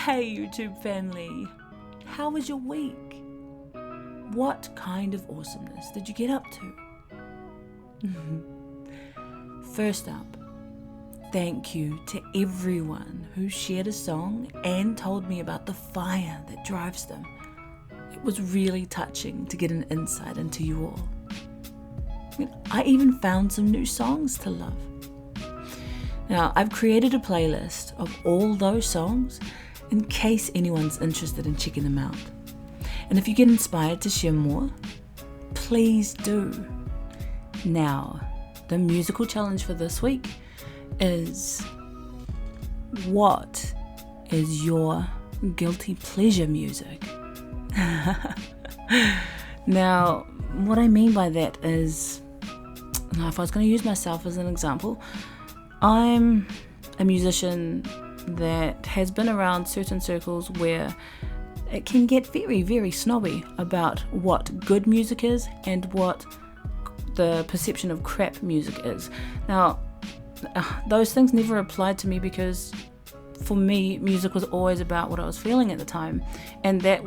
Hey YouTube family, how was your week? What kind of awesomeness did you get up to? First up, thank you to everyone who shared a song and told me about the fire that drives them. It was really touching to get an insight into you all. I even found some new songs to love. Now, I've created a playlist of all those songs in case anyone's interested in checking them out. And if you get inspired to share more, please do. Now, the musical challenge for this week is, what is your guilty pleasure music? Now, what I mean by that is, if I was going to use myself as an example, I'm a musician that has been around certain circles where it can get very, very snobby about what good music is and what the perception of crap music is. Now, those things never applied to me because for me, music was always about what I was feeling at the time, and that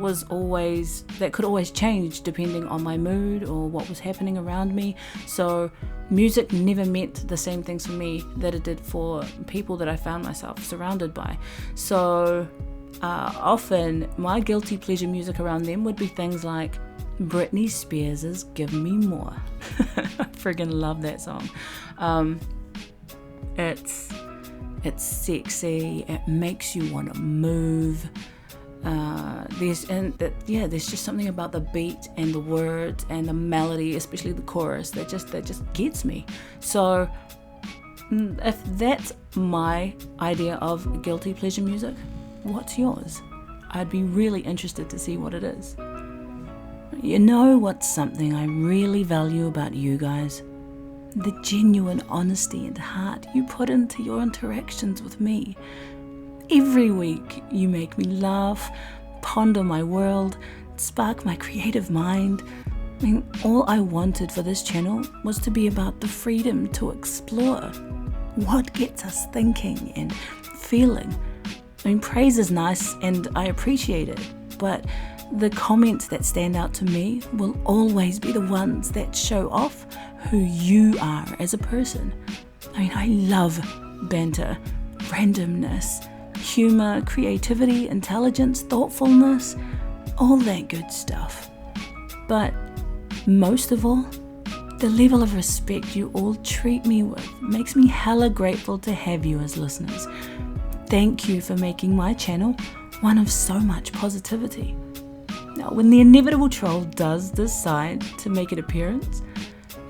could always change depending on my mood or what was happening around me. So music never meant the same things for me that it did for people that I found myself surrounded by. So often my guilty pleasure music around them would be things like Britney Spears' Give Me More. I friggin' love that song. It's sexy, it makes you want to move. There's just something about the beat and the words and the melody, especially the chorus, that just gets me. So if that's my idea of guilty pleasure music, what's yours? I'd be really interested to see what it is. You know what's something I really value about you guys? The genuine honesty and heart you put into your interactions with me. Every week you make me laugh, ponder my world, spark my creative mind. All I wanted for this channel was to be about the freedom to explore what gets us thinking and feeling. Praise is nice and I appreciate it, but the comments that stand out to me will always be the ones that show off who you are as a person. I love banter, randomness, humor, creativity, intelligence, thoughtfulness, all that good stuff. But most of all, the level of respect you all treat me with makes me hella grateful to have you as listeners. Thank you for making my channel one of so much positivity. Now, when the inevitable troll does decide to make an appearance,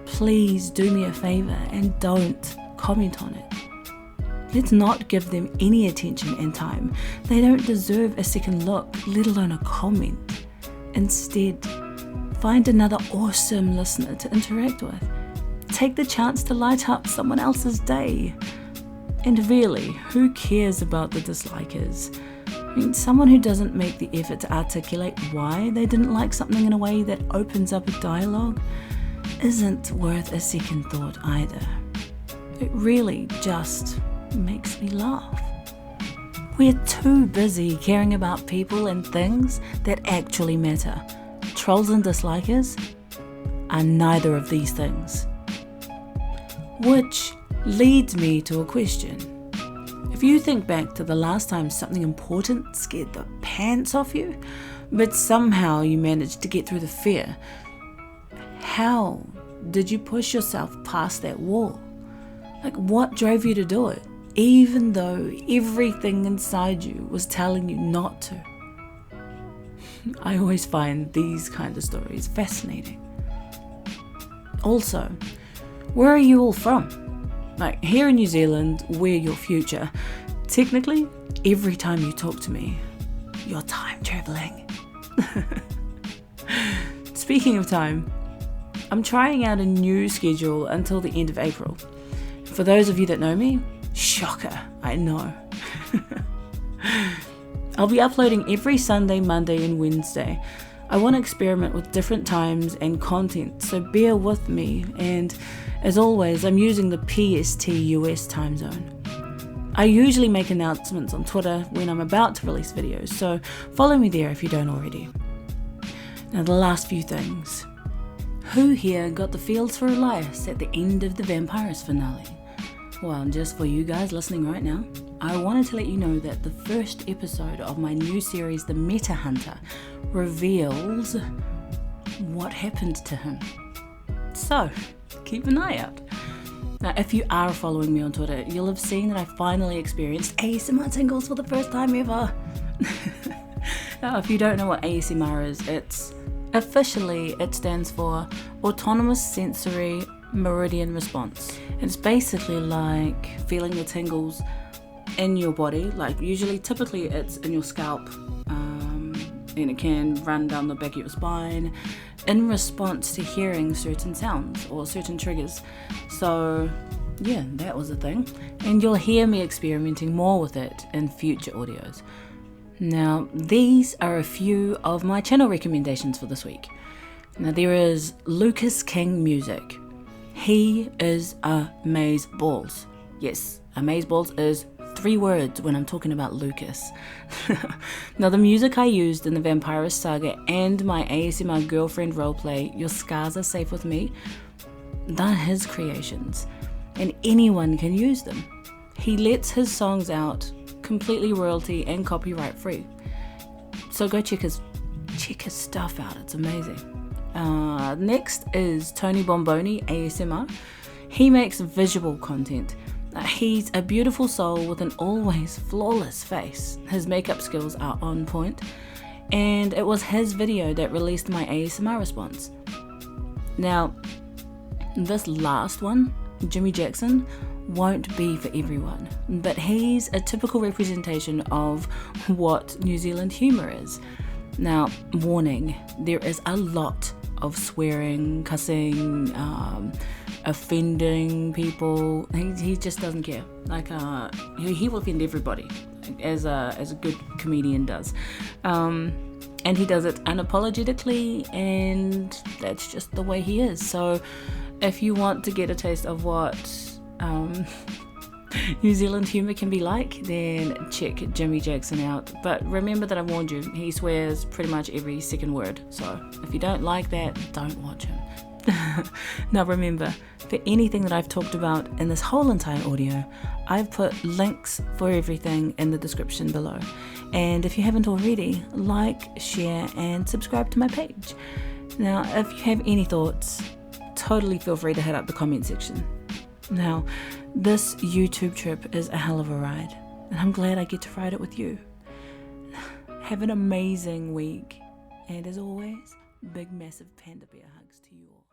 please do me a favor and don't comment on it. Let's not give them any attention and time. They don't deserve a second look, let alone a comment. Instead, find another awesome listener to interact with. Take the chance to light up someone else's day. And really, who cares about the dislikers? Someone who doesn't make the effort to articulate why they didn't like something in a way that opens up a dialogue isn't worth a second thought either. It really just makes me laugh. We're too busy caring about people and things that actually matter. Trolls and dislikers are neither of these things. Which leads me to a question. If you think back to the last time something important scared the pants off you, but somehow you managed to get through the fear, how did you push yourself past that wall? What drove you to do it, even though everything inside you was telling you not to? I always find these kind of stories fascinating. Also, where are you all from? Here in New Zealand, we're your future. Technically, every time you talk to me, you're time traveling. Speaking of time, I'm trying out a new schedule until the end of April. For those of you that know me, shocker, I know. I'll be uploading every Sunday, Monday, and Wednesday. I want to experiment with different times and content, so bear with me. And as always, I'm using the PST US time zone. I usually make announcements on Twitter when I'm about to release videos, so follow me there if you don't already. Now the last few things. Who here got the feels for Elias at the end of the Vampires finale? Well, just for you guys listening right now, I wanted to let you know that the first episode of my new series, The Meta Hunter, reveals what happened to him. So, keep an eye out. Now, if you are following me on Twitter, you'll have seen that I finally experienced ASMR tingles for the first time ever. Now, if you don't know what ASMR is, it stands for Autonomous Sensory Meridian Response. It's basically like feeling the tingles in your body, like typically it's in your scalp, and it can run down the back of your spine in response to hearing certain sounds or certain triggers. So yeah, that was a thing, and you'll hear me experimenting more with it in future audios. Now, these are a few of my channel recommendations for this week. Now, there is Lucas King Music. He is amazeballs. Yes, amazeballs is 3 words when I'm talking about Lucas. Now, the music I used in the Vampirist Saga and my ASMR girlfriend roleplay, Your Scars Are Safe With Me, they're his creations, and anyone can use them. He lets his songs out completely royalty and copyright free. So go check his stuff out, it's amazing. Next is Tony Bomboni ASMR. He makes visual content. He's a beautiful soul with an always flawless face. His makeup skills are on point, and it was his video that released my ASMR response. Now, this last one, Jimi Jackson, won't be for everyone, but he's a typical representation of what New Zealand humour is. Now, warning, there is a lot of swearing, cussing, offending people. He just doesn't care. Like he will offend everybody, as a good comedian does, and he does it unapologetically, and that's just the way he is. So if you want to get a taste of what New Zealand humour can be like, then check Jimi Jackson out. But remember that I warned you, he swears pretty much every second word. So if you don't like that, don't watch him. Now remember, for anything that I've talked about in this whole entire audio, I've put links for everything in the description below. And if you haven't already, like, share and subscribe to my page. Now, if you have any thoughts, totally feel free to hit up the comment section. Now, this YouTube trip is a hell of a ride, and I'm glad I get to ride it with you. Have an amazing week, and as always, big massive panda bear hugs to you all.